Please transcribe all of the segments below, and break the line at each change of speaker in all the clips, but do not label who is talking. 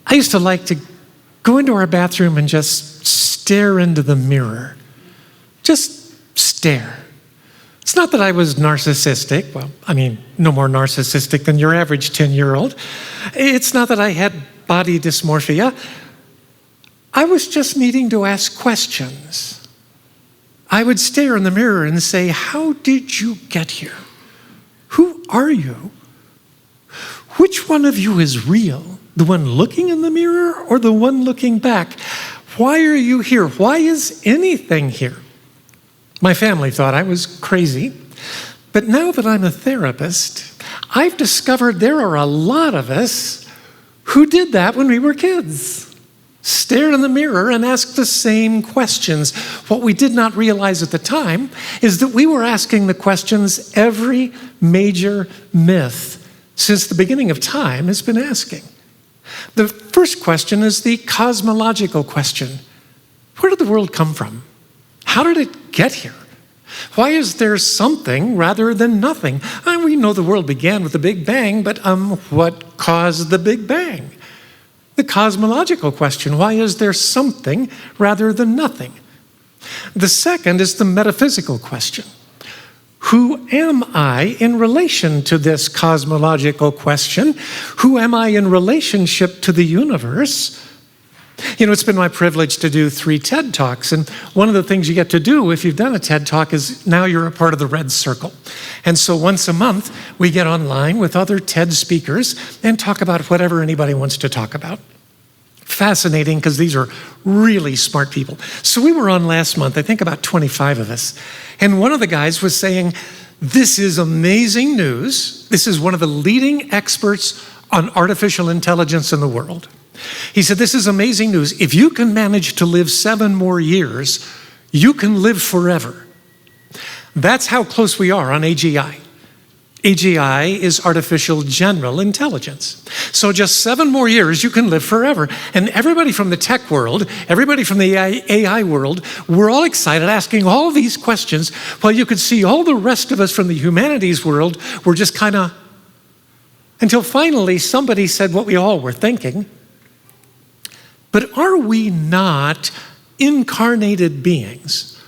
I used to like to go into our bathroom and just stare into the mirror. Just stare. It's not that I was narcissistic. Well, I mean, no more narcissistic than your average 10-year-old. It's not that I had body dysmorphia. I was just needing to ask questions. I would stare in the mirror and say, how did you get here? Who are you? Which one of you is real? The one looking in the mirror or the one looking back? Why are you here? Why is anything here? My family thought I was crazy, but now that I'm a therapist, I've discovered there are a lot of us who did that when we were kids. Stared in the mirror and asked the same questions. What we did not realize at the time is that we were asking the questions every major myth since the beginning of time has been asking. The first question is the cosmological question. Where did the world come from? How did it get here? Why is there something rather than nothing? We know the world began with the Big Bang, but what caused the Big Bang? The cosmological question, why is there something rather than nothing? The second is the metaphysical question. Who am I in relation to this cosmological question? Who am I in relationship to the universe? You know, it's been my privilege to do 3 TED Talks, and one of the things you get to do if you've done a TED Talk is now you're a part of the Red Circle. And so once a month, we get online with other TED speakers and talk about whatever anybody wants to talk about. Fascinating, because these are really smart people. So we were on last month, I think about 25 of us, and one of the guys was saying, this is amazing news. This is one of the leading experts on artificial intelligence in the world. He said, this is amazing news. If you can manage to live 7 more years, you can live forever. That's how close we are on AGI. AGI is artificial general intelligence. So just 7 more years, you can live forever. And everybody from the tech world, everybody from the AI world, we're all excited asking all these questions, while you could see all the rest of us from the humanities world were just kind of, until finally somebody said what we all were thinking. But are we not incarnated beings?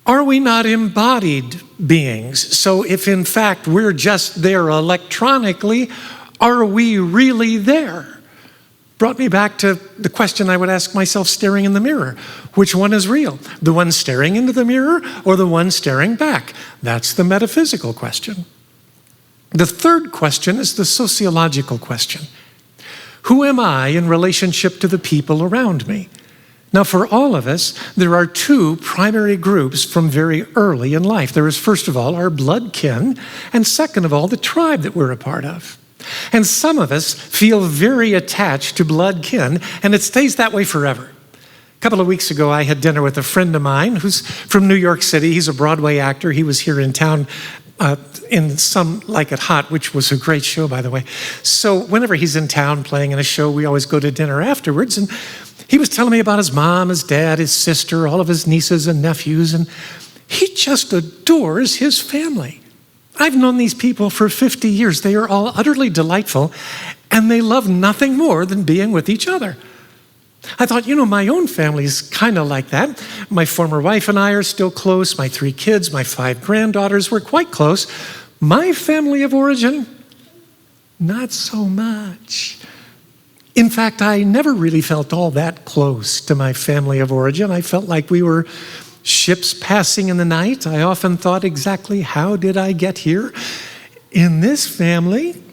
Are we not embodied beings? So if in fact we're just there electronically, are we really there? Brought me back to the question I would ask myself staring in the mirror. Which one is real? The one staring into the mirror or the one staring back? That's the metaphysical question. The third question is the sociological question. Who am I in relationship to the people around me? Now, for all of us, there are 2 primary groups from very early in life. There is, first of all, our blood kin, and second of all, the tribe that we're a part of. And some of us feel very attached to blood kin, and it stays that way forever. A couple of weeks ago, I had dinner with a friend of mine who's from New York City. He's a Broadway actor. He was here in town in Some Like It Hot, which was a great show, by the way. So whenever he's in town playing in a show, we always go to dinner afterwards. And he was telling me about his mom, his dad, his sister, all of his nieces and nephews, and he just adores his family. I've known these people for 50 years. They are all utterly delightful, and they love nothing more than being with each other. I thought, my own family's kind of like that. My former wife and I are still close. My 3 kids, my 5 granddaughters, we're quite close. My family of origin, not so much. In fact, I never really felt all that close to my family of origin. I felt like we were ships passing in the night. I often thought exactly, how did I get here in this family?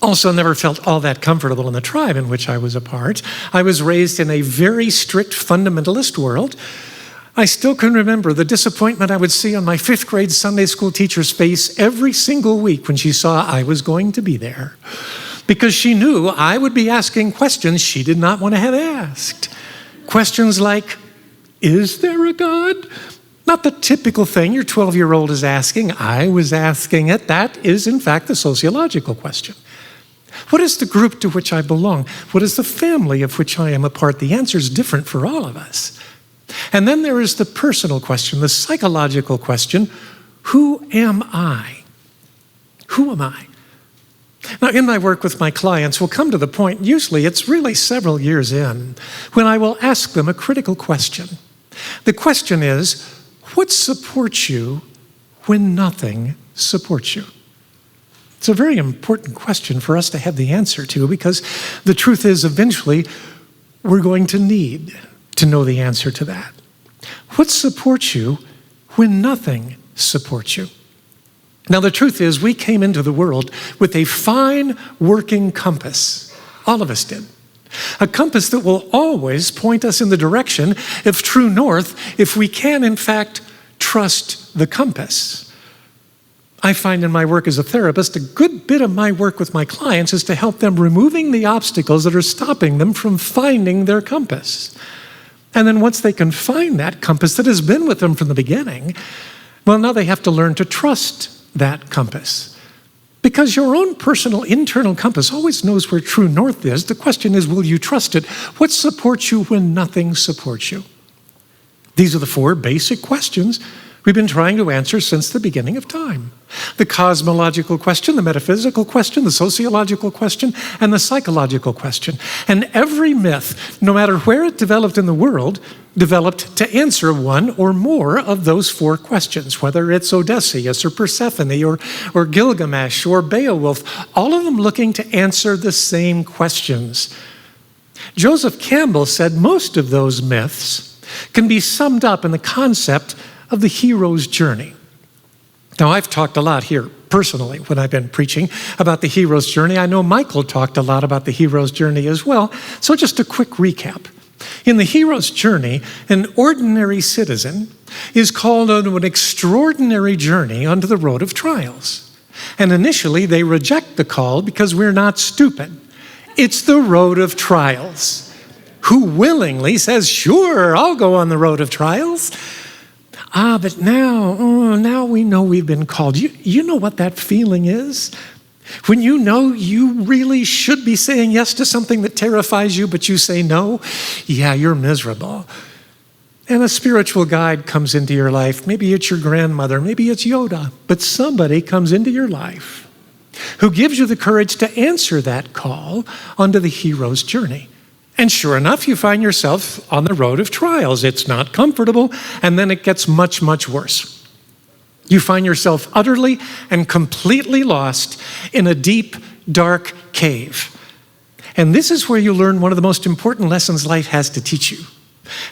Also never felt all that comfortable in the tribe in which I was a part. I was raised in a very strict fundamentalist world. I still can remember the disappointment I would see on my 5th grade Sunday school teacher's face every single week when she saw I was going to be there, because she knew I would be asking questions she did not want to have asked. Questions like, is there a God? Not the typical thing your 12-year-old is asking. I was asking it. That is, in fact, the sociological question. What is the group to which I belong? What is the family of which I am a part? The answer is different for all of us. And then there is the personal question, the psychological question, who am I? Who am I? Now, in my work with my clients, we'll come to the point, usually it's really several years in, when I will ask them a critical question. The question is, what supports you when nothing supports you? It's a very important question for us to have the answer to, because the truth is, eventually, we're going to need to know the answer to that. What supports you when nothing supports you? Now, the truth is, we came into the world with a fine working compass. All of us did. A compass that will always point us in the direction of true north if we can, in fact, trust the compass. I find in my work as a therapist, a good bit of my work with my clients is to help them removing the obstacles that are stopping them from finding their compass. And then once they can find that compass that has been with them from the beginning, well, now they have to learn to trust that compass. Because your own personal internal compass always knows where true north is. The question is, will you trust it? What supports you when nothing supports you? These are the four basic questions we've been trying to answer since the beginning of time. The cosmological question, the metaphysical question, the sociological question, and the psychological question. And every myth, no matter where it developed in the world, developed to answer one or more of those four questions, whether it's Odysseus or Persephone or Gilgamesh or Beowulf, all of them looking to answer the same questions. Joseph Campbell said most of those myths can be summed up in the concept of the hero's journey. Now, I've talked a lot here personally when I've been preaching about the hero's journey. I know Michael talked a lot about the hero's journey as well. So just a quick recap. In the hero's journey, an ordinary citizen is called on an extraordinary journey onto the road of trials. And initially, they reject the call because we're not stupid. It's the road of trials. Who willingly says, sure, I'll go on the road of trials? But now we know we've been called. You know what that feeling is? When you know you really should be saying yes to something that terrifies you, but you say no? Yeah, you're miserable. And a spiritual guide comes into your life. Maybe it's your grandmother, maybe it's Yoda, but somebody comes into your life who gives you the courage to answer that call onto the hero's journey. And sure enough, you find yourself on the road of trials. It's not comfortable, and then it gets much, much worse. You find yourself utterly and completely lost in a deep, dark cave. And this is where you learn one of the most important lessons life has to teach you.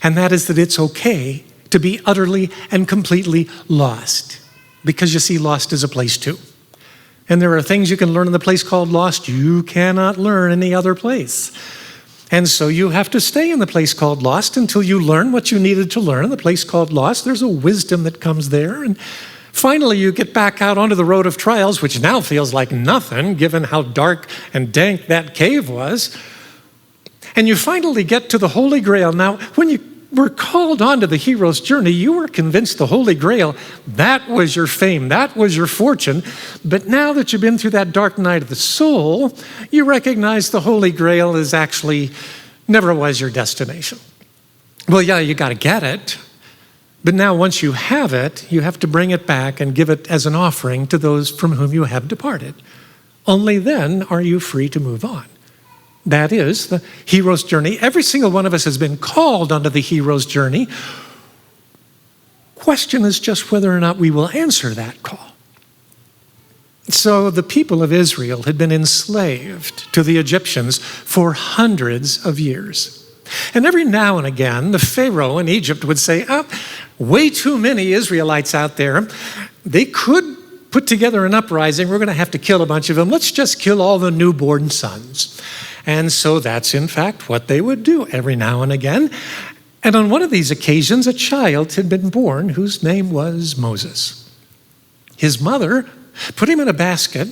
And that is that it's okay to be utterly and completely lost. Because you see, lost is a place too. And there are things you can learn in the place called lost you cannot learn any other place. And so you have to stay in the place called lost until you learn what you needed to learn in the place called lost. There's a wisdom that comes there. And finally, you get back out onto the road of trials, which now feels like nothing, given how dark and dank that cave was. And you finally get to the Holy Grail. Now, when you were called onto the hero's journey, you were convinced the Holy Grail, that was your fame, that was your fortune. But now that you've been through that dark night of the soul, you recognize the Holy Grail is actually never was your destination. Well, yeah, you got to get it. But now once you have it, you have to bring it back and give it as an offering to those from whom you have departed. Only then are you free to move on. That is the hero's journey. Every single one of us has been called onto the hero's journey. Question is just whether or not we will answer that call. So the people of Israel had been enslaved to the Egyptians for hundreds of years. And every now and again, the Pharaoh in Egypt would say, way too many Israelites out there. They could put together an uprising. We're going to have to kill a bunch of them. Let's just kill all the newborn sons. And so that's, in fact, what they would do every now and again. And on one of these occasions, a child had been born whose name was Moses. His mother put him in a basket,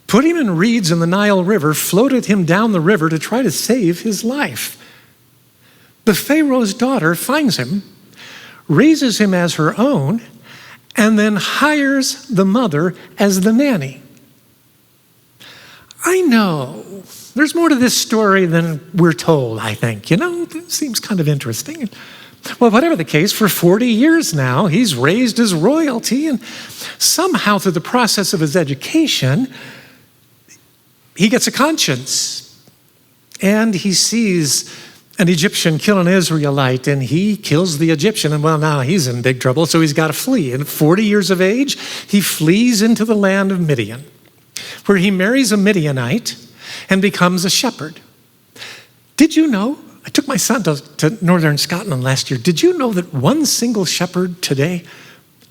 put him in reeds in the Nile River, floated him down the river to try to save his life. The Pharaoh's daughter finds him, raises him as her own, and then hires the mother as the nanny. I know there's more to this story than we're told, I think. It seems kind of interesting. Well, whatever the case, for 40 years now, he's raised as royalty, and somehow through the process of his education, he gets a conscience. And he sees an Egyptian kill an Israelite, and he kills the Egyptian. And well, now he's in big trouble, so he's got to flee. And at 40 years of age, he flees into the land of Midian, where he marries a Midianite and becomes a shepherd. Did you know? I took my son to northern Scotland last year. Did you know that one single shepherd today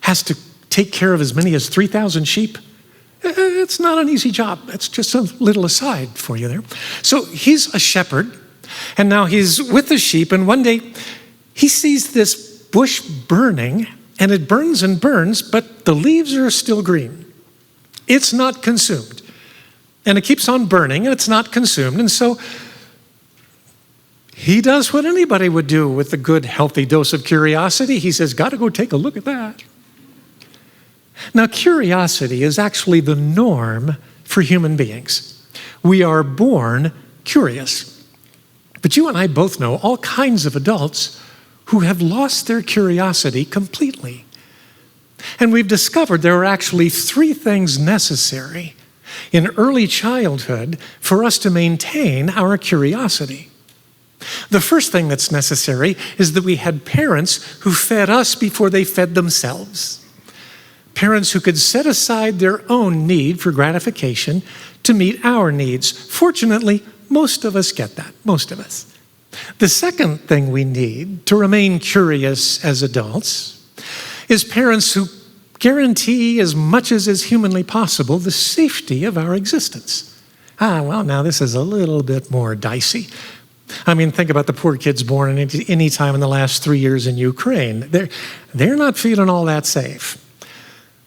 has to take care of as many as 3,000 sheep? It's not an easy job. That's just a little aside for you there. So he's a shepherd, and now he's with the sheep, and one day he sees this bush burning, and it burns and burns, but the leaves are still green. It's not consumed. And it keeps on burning, and it's not consumed. And so he does what anybody would do with a good, healthy dose of curiosity. He says, got to go take a look at that. Now, curiosity is actually the norm for human beings. We are born curious. But you and I both know all kinds of adults who have lost their curiosity completely. And we've discovered there are actually 3 things necessary in early childhood for us to maintain our curiosity. The first thing that's necessary is that we had parents who fed us before they fed themselves. Parents who could set aside their own need for gratification to meet our needs. Fortunately, most of us get that, most of us. The second thing we need to remain curious as adults is parents who guarantee as much as is humanly possible the safety of our existence. Well, now this is a little bit more dicey. I mean, think about the poor kids born any time in the last 3 years in Ukraine. They're not feeling all that safe.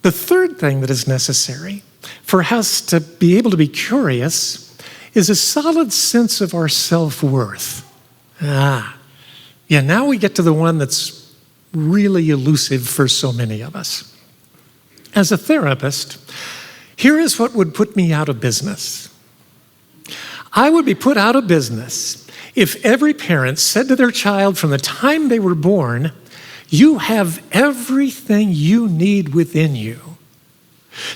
The third thing that is necessary for us to be able to be curious is a solid sense of our self-worth. Now we get to the one that's really elusive for so many of us. As a therapist, here is what would put me out of business. I would be put out of business if every parent said to their child from the time they were born, you have everything you need within you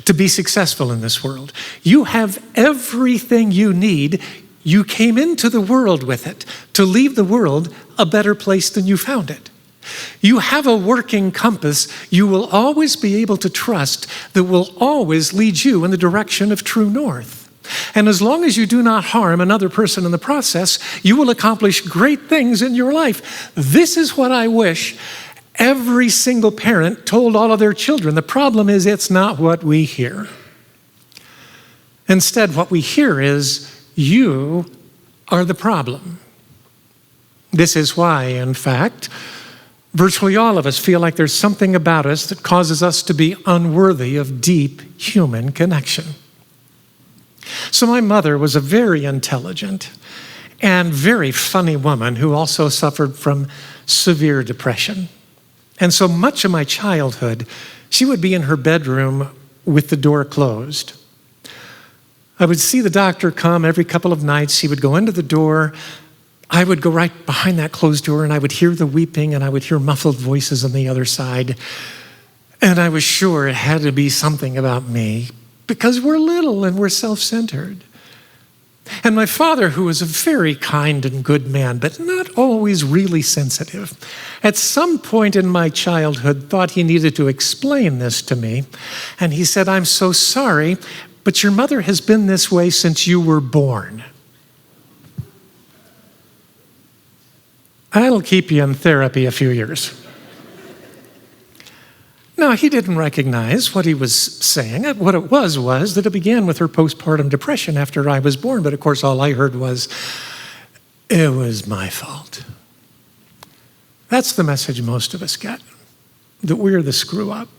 to be successful in this world. You have everything you need. You came into the world with it to leave the world a better place than you found it. You have a working compass you will always be able to trust that will always lead you in the direction of true north. And as long as you do not harm another person in the process, you will accomplish great things in your life. This is what I wish every single parent told all of their children. The problem is it's not what we hear. Instead, what we hear is, you are the problem. This is why, in fact, virtually all of us feel like there's something about us that causes us to be unworthy of deep human connection. So my mother was a very intelligent and very funny woman who also suffered from severe depression. And so much of my childhood, she would be in her bedroom with the door closed. I would see the doctor come every couple of nights. He would go into the door. I would go right behind that closed door, and I would hear the weeping, and I would hear muffled voices on the other side. And I was sure it had to be something about me, because we're little and we're self-centered. And my father, who was a very kind and good man, but not always really sensitive, at some point in my childhood thought he needed to explain this to me. And he said, I'm so sorry, but your mother has been this way since you were born. That'll keep you in therapy a few years. Now, he didn't recognize what he was saying. What it was that it began with her postpartum depression after I was born. But of course, all I heard was, it was my fault. That's the message most of us get, that we're the screw up.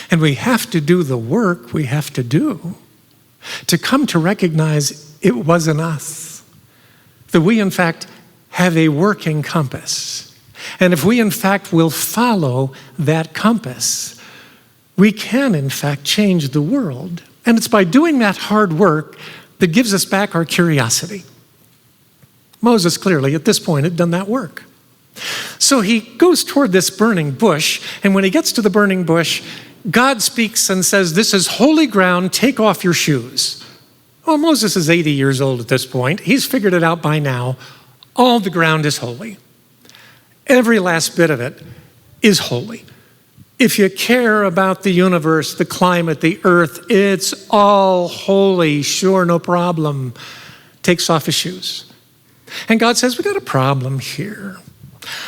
And we have to do the work we have to do to come to recognize it wasn't us. That we, in fact, have a working compass. And if we, in fact, will follow that compass, we can, in fact, change the world. And it's by doing that hard work that gives us back our curiosity. Moses clearly, at this point, had done that work. So he goes toward this burning bush, and when he gets to the burning bush, God speaks and says, this is holy ground, take off your shoes. Well, Moses is 80 years old at this point. He's figured it out by now. All the ground is holy. Every last bit of it is holy. If you care about the universe, the climate, the earth, it's all holy. Sure, no problem. Takes off his shoes. And God says, we got a problem here.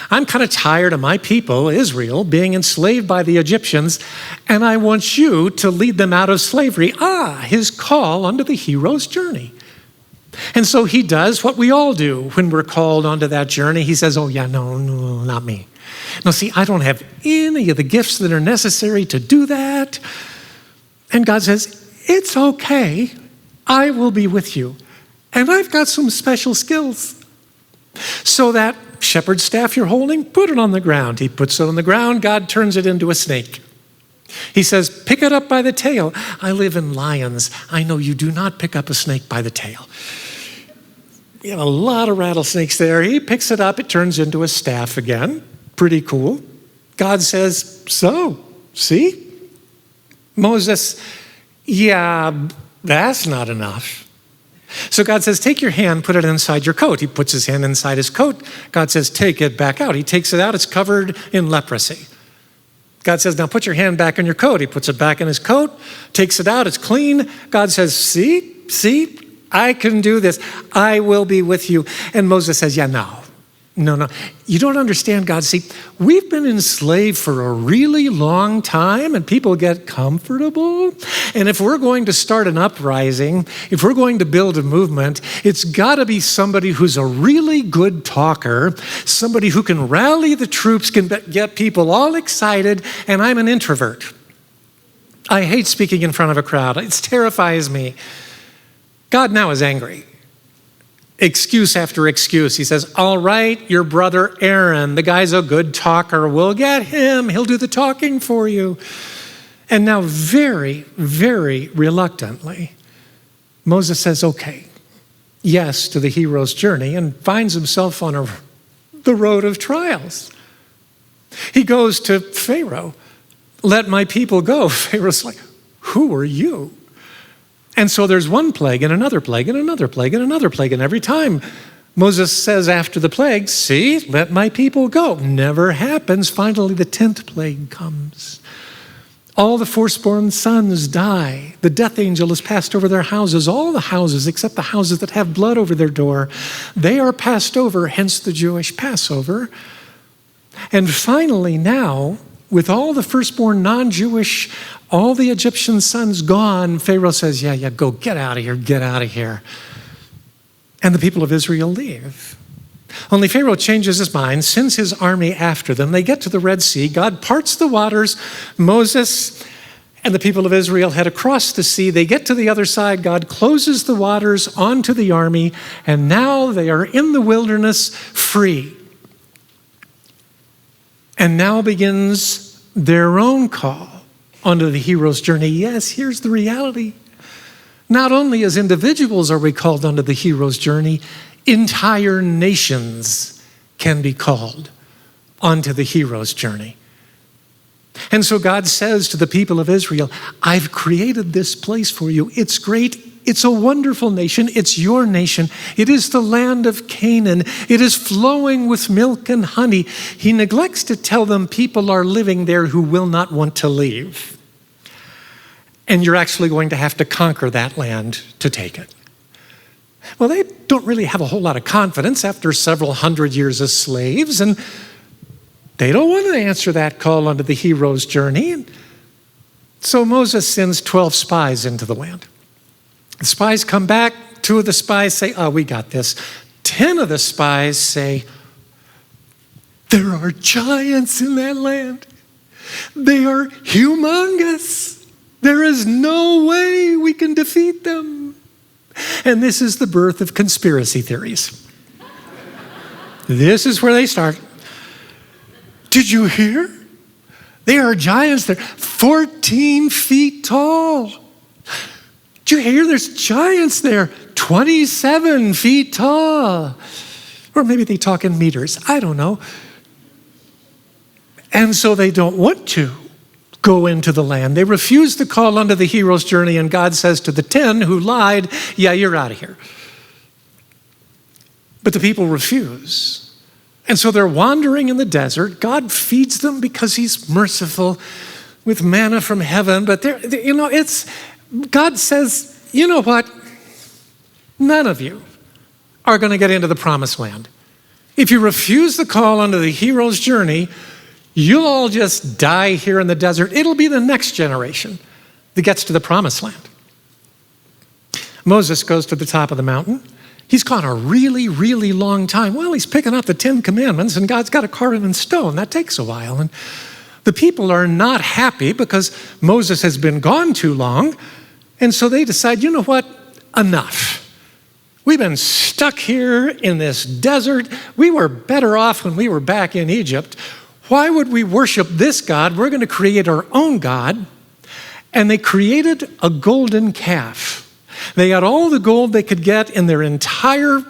I'm kind of tired of my people, Israel, being enslaved by the Egyptians, and I want you to lead them out of slavery. His call onto the hero's journey. And so he does what we all do when we're called onto that journey. He says, oh yeah, no, not me. No, see, I don't have any of the gifts that are necessary to do that. And God says, it's okay. I will be with you. And I've got some special skills. So that shepherd's staff you're holding, put it on the ground. He puts it on the ground. God turns it into a snake. He says, pick it up by the tail. I live in lions. I know you do not pick up a snake by the tail. We have a lot of rattlesnakes there. He picks it up. It turns into a staff again. Pretty cool. God says, so, see? Moses, yeah, that's not enough. So God says, take your hand, put it inside your coat. He puts his hand inside his coat. God says, take it back out. He takes it out. It's covered in leprosy. God says, now put your hand back in your coat. He puts it back in his coat, takes it out. It's clean. God says, see, I can do this. I will be with you. And Moses says, yeah, no. You don't understand, God. See, we've been enslaved for a really long time and people get comfortable. And if we're going to start an uprising, if we're going to build a movement, it's got to be somebody who's a really good talker, somebody who can rally the troops, can get people all excited, and I'm an introvert. I hate speaking in front of a crowd. It terrifies me. God now is angry. Excuse after excuse. He says, all right, your brother Aaron, the guy's a good talker. We'll get him. He'll do the talking for you. And now very, very reluctantly, Moses says, okay, yes to the hero's journey, and finds himself on the road of trials. He goes to Pharaoh, let my people go. Pharaoh's like, who are you? And so there's one plague and another plague and another plague and another plague. And every time Moses says after the plague, see, let my people go. Never happens. Finally, the 10th plague comes. All the firstborn sons die. The death angel has passed over their houses. All the houses, except the houses that have blood over their door, they are passed over, hence the Jewish Passover. And finally now, with all the firstborn non-Jewish, all the Egyptian sons gone, Pharaoh says, yeah, go, get out of here. And the people of Israel leave. Only Pharaoh changes his mind, sends his army after them. They get to the Red Sea. God parts the waters. Moses and the people of Israel head across the sea. They get to the other side. God closes the waters onto the army, and now they are in the wilderness free. And now begins their own call onto the hero's journey. Yes, here's the reality. Not only as individuals are we called onto the hero's journey, entire nations can be called onto the hero's journey. And so God says to the people of Israel, I've created this place for you. It's great. It's a wonderful nation. It's your nation. It is the land of Canaan. It is flowing with milk and honey. He neglects to tell them people are living there who will not want to leave. And you're actually going to have to conquer that land to take it. Well, they don't really have a whole lot of confidence after several hundred years as slaves, and they don't want to answer that call onto the hero's journey. And so Moses sends 12 spies into the land. The spies come back. 2 of the spies say, oh, we got this. 10 of the spies say, there are giants in that land. They are humongous. There is no way we can defeat them. And this is the birth of conspiracy theories. This is where they start. Did you hear? They are giants. They're 14 feet tall. Did you hear? There's giants there, 27 feet tall. Or maybe they talk in meters. I don't know. And so they don't want to go into the land. They refuse the call unto the hero's journey, and God says to the 10 who lied, yeah, you're out of here. But the people refuse. And so they're wandering in the desert. God feeds them because he's merciful with manna from heaven. But God says, you know what? None of you are going to get into the promised land. If you refuse the call unto the hero's journey, you'll all just die here in the desert. It'll be the next generation that gets to the promised land. Moses goes to the top of the mountain. He's gone a really, really long time. Well, he's picking up the 10 commandments, and God's got to carve them in stone. That takes a while. And the people are not happy because Moses has been gone too long. And so they decide, you know what? Enough. We've been stuck here in this desert. We were better off when we were back in Egypt. Why would we worship this God? We're going to create our own God. And they created a golden calf. They got all the gold they could get in their entire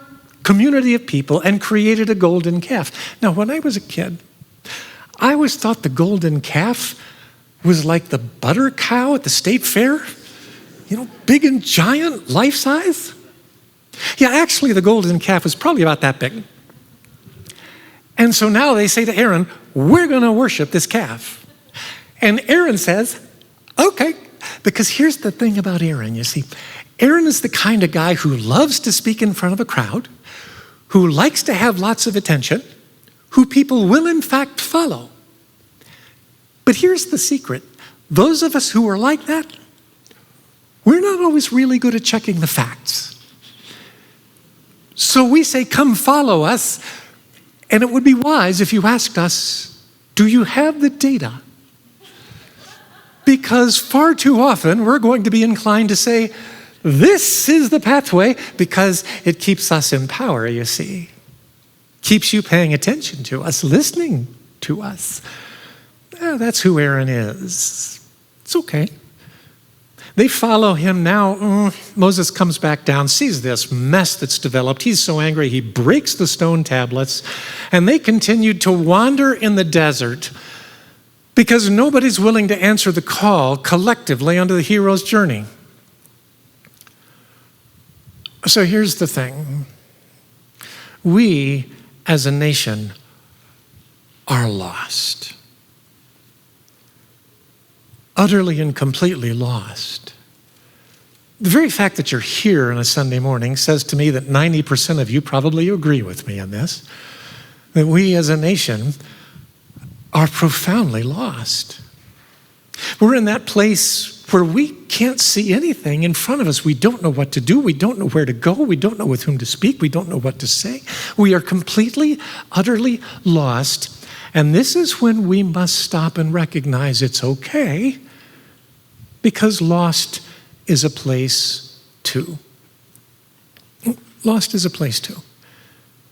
community of people and created a golden calf. Now, when I was a kid, I always thought the golden calf was like the butter cow at the state fair. You know, big and giant, life-size. Yeah, actually, the golden calf was probably about that big. And so now they say to Aaron, we're going to worship this calf. And Aaron says, okay, because here's the thing about Aaron, you see. Aaron is the kind of guy who loves to speak in front of a crowd, who likes to have lots of attention, who people will in fact follow. But here's the secret. Those of us who are like that, we're not always really good at checking the facts. So we say, come follow us. And it would be wise if you asked us, do you have the data? Because far too often we're going to be inclined to say, this is the pathway, because it keeps us in power, you see. Keeps you paying attention to us, listening to us. That's who Aaron is. It's okay. They follow him now. Moses comes back down, sees this mess that's developed. He's so angry, he breaks the stone tablets, and they continued to wander in the desert because nobody's willing to answer the call collectively onto the hero's journey. So here's the thing. We, as a nation, are lost. Utterly and completely lost. The very fact that you're here on a Sunday morning says to me that 90% of you probably agree with me on this, that we as a nation are profoundly lost. We're in that place where we can't see anything in front of us. We don't know what to do. We don't know where to go. We don't know with whom to speak. We don't know what to say. We are completely, utterly lost. And this is when we must stop and recognize it's okay, because lost is a place too. Lost is a place too.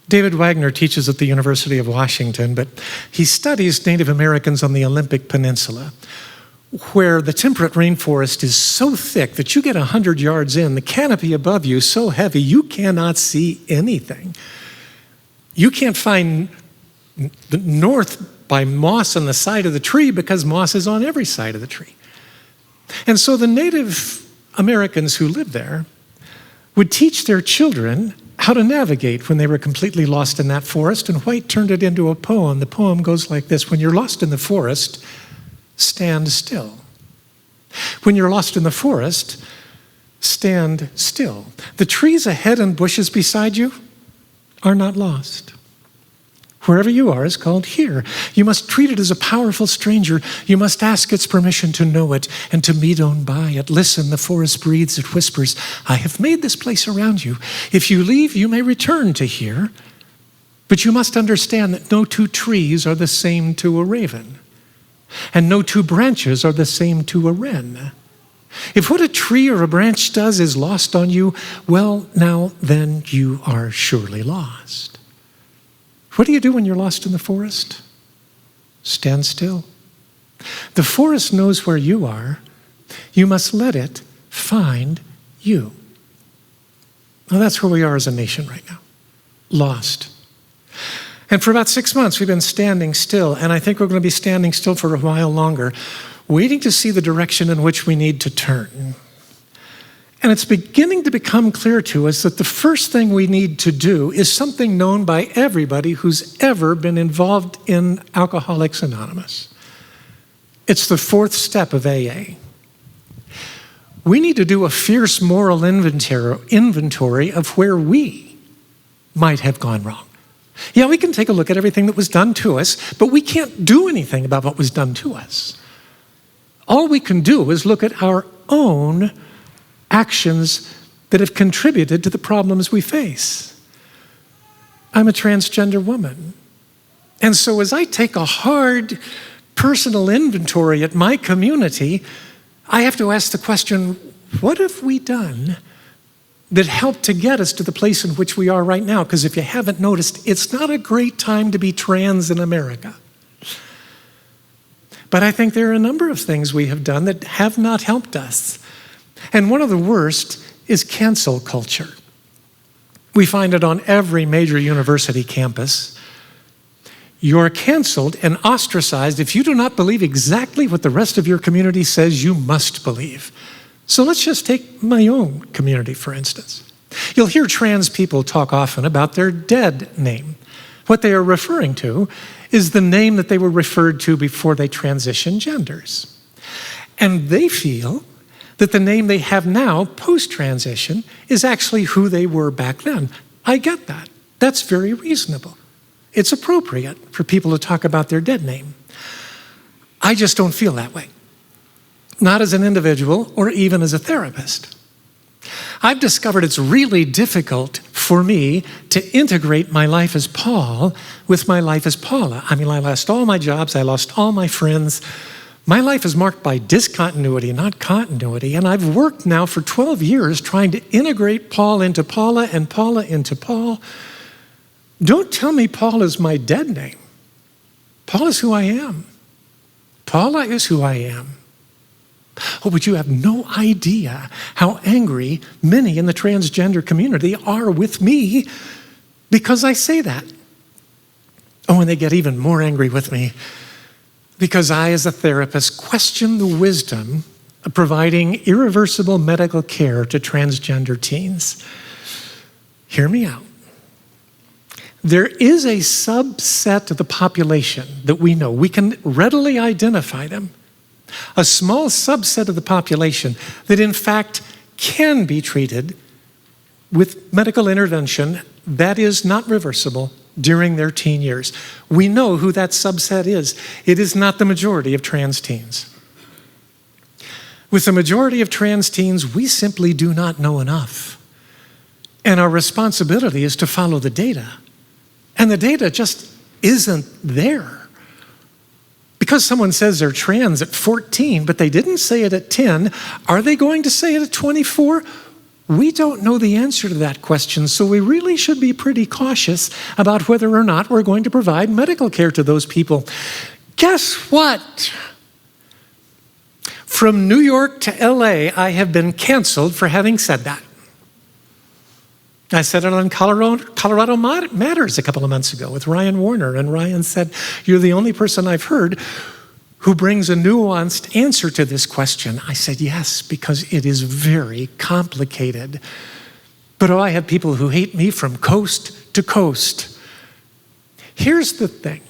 David Wagner teaches at the University of Washington, but he studies Native Americans on the Olympic Peninsula, where the temperate rainforest is so thick that you get 100 yards in, the canopy above you is so heavy you cannot see anything. You can't find the north by moss on the side of the tree because moss is on every side of the tree. And so the Native Americans who lived there would teach their children how to navigate when they were completely lost in that forest, and White turned it into a poem. The poem goes like this: when you're lost in the forest, stand still. When you're lost in the forest, stand still. The trees ahead and bushes beside you are not lost. Wherever you are is called here. You must treat it as a powerful stranger. You must ask its permission to know it and to meet on by it. Listen, the forest breathes, it whispers, I have made this place around you. If you leave, you may return to here. But you must understand that no two trees are the same to a raven. And no two branches are the same to a wren. If what a tree or a branch does is lost on you, well, now then you are surely lost. What do you do when you're lost in the forest? Stand still. The forest knows where you are. You must let it find you. Well, that's where we are as a nation right now. Lost. And for about 6 months, we've been standing still, and I think we're going to be standing still for a while longer. waiting to see the direction in which we need to turn. And it's beginning to become clear to us that the first thing we need to do is something known by everybody who's ever been involved in Alcoholics Anonymous. It's the fourth step of AA. We need to do a fierce moral inventory of where we might have gone wrong. Yeah, we can take a look at everything that was done to us, but we can't do anything about what was done to us. All we can do is look at our own actions that have contributed to the problems we face. I'm a transgender woman. And so as I take a hard personal inventory at my community, I have to ask the question, what have we done that helped to get us to the place in which we are right now? Because if you haven't noticed, it's not a great time to be trans in America. But I think there are a number of things we have done that have not helped us. And one of the worst is cancel culture. We find it on every major university campus. You're canceled and ostracized if you do not believe exactly what the rest of your community says you must believe. So let's just take my own community, for instance. You'll hear trans people talk often about their dead name. What they are referring to is the name that they were referred to before they transitioned genders. And they feel that the name they have now, post-transition, is actually who they were back then. I get that. That's very reasonable. It's appropriate for people to talk about their dead name. I just don't feel that way. Not as an individual or even as a therapist. I've discovered it's really difficult for me to integrate my life as Paul with my life as Paula. I mean, I lost all my jobs, I lost all my friends. My life is marked by discontinuity, not continuity, and I've worked now for 12 years trying to integrate Paul into Paula and Paula into Paul. Don't tell me Paul is my dead name. Paul is who I am. Paula is who I am. Oh, but you have no idea how angry many in the transgender community are with me because I say that. Oh, and they get even more angry with me because I, as a therapist, question the wisdom of providing irreversible medical care to transgender teens. Hear me out. There is a subset of the population that we know. We can readily identify them. A small subset of the population that in fact can be treated with medical intervention that is not reversible during their teen years. We know who that subset is. It is not the majority of trans teens. With the majority of trans teens, we simply do not know enough. And our responsibility is to follow the data. And the data just isn't there. Because someone says they're trans at 14, but they didn't say it at 10, are they going to say it at 24? We don't know the answer to that question, so we really should be pretty cautious about whether or not we're going to provide medical care to those people. Guess what? From New York to LA, I have been canceled for having said that. I said it on Colorado Matters a couple of months ago with Ryan Warner, and Ryan said, "You're the only person I've heard who brings a nuanced answer to this question." I said, yes, because it is very complicated. But I have people who hate me from coast to coast. Here's the thing.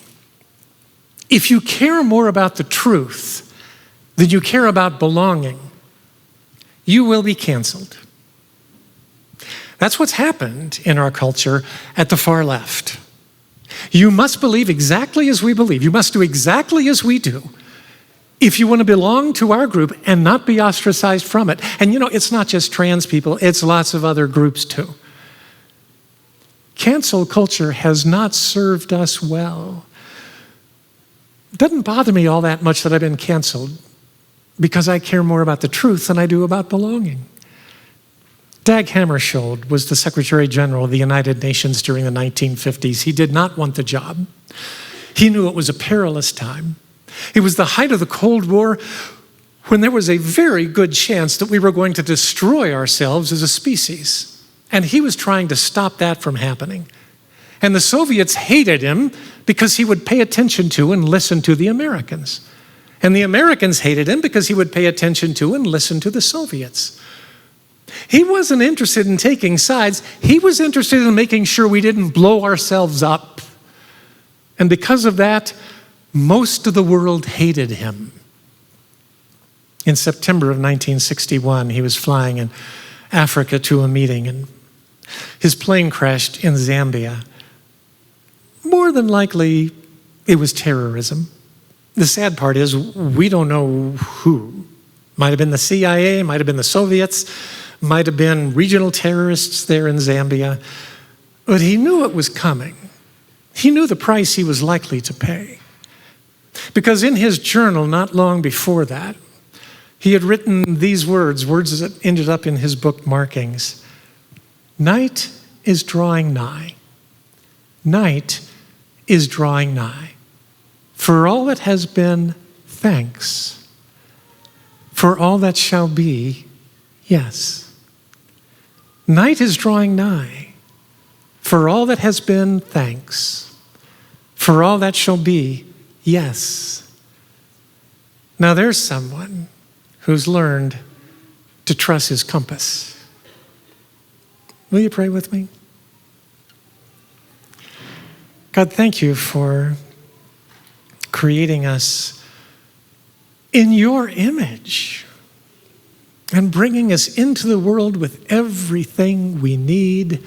If you care more about the truth than you care about belonging, you will be canceled. That's what's happened in our culture at the far left. You must believe exactly as we believe. You must do exactly as we do if you want to belong to our group and not be ostracized from it. And you know, it's not just trans people, it's lots of other groups too. Cancel culture has not served us well. It doesn't bother me all that much that I've been canceled because I care more about the truth than I do about belonging. Dag Hammarskjöld was the Secretary General of the United Nations during the 1950s. He did not want the job. He knew it was a perilous time. It was the height of the Cold War when there was a very good chance that we were going to destroy ourselves as a species. And he was trying to stop that from happening. And the Soviets hated him because he would pay attention to and listen to the Americans. And the Americans hated him because he would pay attention to and listen to the Soviets. He wasn't interested in taking sides. He was interested in making sure we didn't blow ourselves up. And because of that, most of the world hated him. In September of 1961, he was flying in Africa to a meeting, and his plane crashed in Zambia. More than likely, it was terrorism. The sad part is we don't know who. Might have been the CIA, might have been the Soviets, might have been regional terrorists there in Zambia. But he knew it was coming. He knew the price he was likely to pay. Because in his journal, not long before that, he had written these words that ended up in his book markings. Night is drawing nigh. Night is drawing nigh. For all that has been, thanks. For all that shall be, yes. Night is drawing nigh. For all that has been, thanks. For all that shall be, yes. Now there's someone who's learned to trust his compass. Will you pray with me? God, thank you for creating us in your image and bringing us into the world with everything we need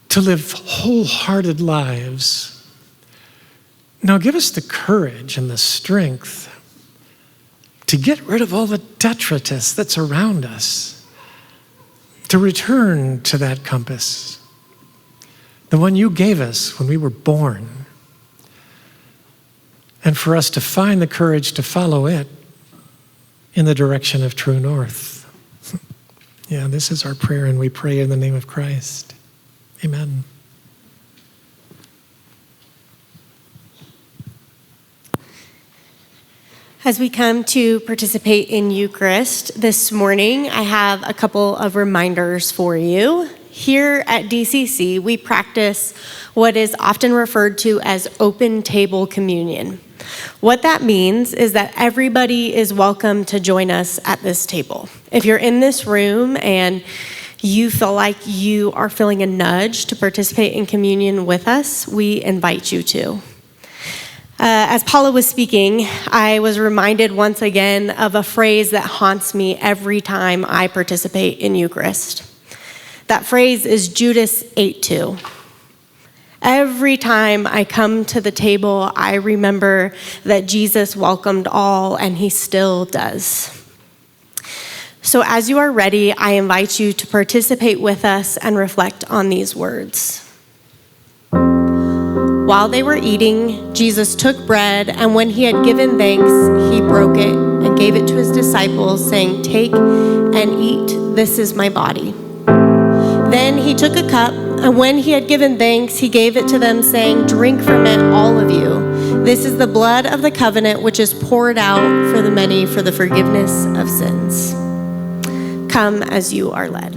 to live wholehearted lives. Now give us the courage and the strength to get rid of all the detritus that's around us, to return to that compass, the one you gave us when we were born, and for us to find the courage to follow it in the direction of true north. Yeah, this is our prayer, and we pray in the name of Christ. Amen.
As we come to participate in Eucharist this morning, I have a couple of reminders for you. Here at DCC, we practice what is often referred to as open table communion. What that means is that everybody is welcome to join us at this table. If you're in this room and you feel like you are feeling a nudge to participate in communion with us, we invite you to. As Paula was speaking, I was reminded once again of a phrase that haunts me every time I participate in Eucharist. That phrase is Judas 8:2. Every time I come to the table, I remember that Jesus welcomed all, and he still does. So as you are ready, I invite you to participate with us and reflect on these words. While they were eating, Jesus took bread, and when he had given thanks, he broke it and gave it to his disciples, saying, "Take and eat, this is my body." Then he took a cup, and when he had given thanks, he gave it to them, saying, "Drink from it, all of you. This is the blood of the covenant, which is poured out for the many for the forgiveness of sins." Come as you are led.